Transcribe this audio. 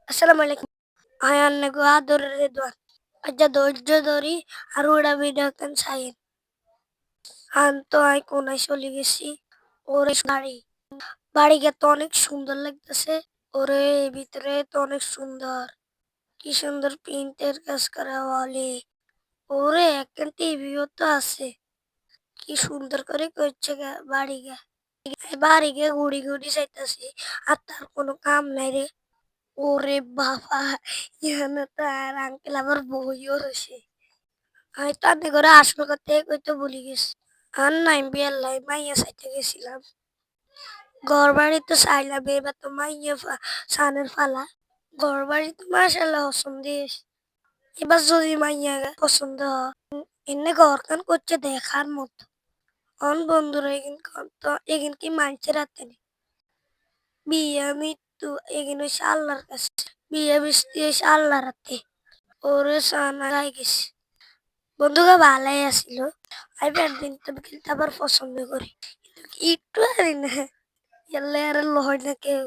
আসসালামু আলাইকুম। আয়ান্নাগো আদরের রেদওয়ান। আজ্জা ধৈর্য ধরি আর উড়া ভিডিও কেন সাইন। তো আই কোনায় চলে গেছি। ওরে বাড়ি। বাড়ি গে তো অনেক সুন্দর লাগতেছে। ওরে ভিতরে তো অনেক সুন্দর। কি সুন্দর প্রিন্টের কাজ করা ওয়ালে। ওরে একটা টিভিও তো আছে। কি সুন্দর করে করছে বাড়ি গে। বাড়ি গে ঘুরি ঘুরি যাইতাছি। আর তার কোনো কাম নাই রে। ওরে বাবা! ইহানে তো আর আঙ্কেল আমার বইও রইছে। আমি তো আন্নে ঘরে আসল কথাই কইতে ভুলি গেছি। আর নাই বিয়াল্লাই মাইয়া চাইতে গেছিলাম। ঘরবাড়ি তো চাইলাম এবার তো মাইয়া সানের ফালা। ঘরবাড়ি তো মাশাআল্লাহ পছন্দের। এবার যদি মাইয়া পছন্দ হয় এনে ঘরখান করছে দেখার মতো। অন বন্ধুরা এগিন কি মানুষের হাতে নেই। বিয়ে মৃত্যু এগিন হইছে আল্লাহর কাছে। বিয়ে বৃষ্টি হইছে আল্লাহর হাতে। ওরে সানা গাই গেছে। বন্ধুরা ভালাই আছিল। আমি ব্যাডমিন্টন খেলতে আবার পছন্দ করি। কিন্তু একটু পারি না। এলে আর লহয় না কেউ।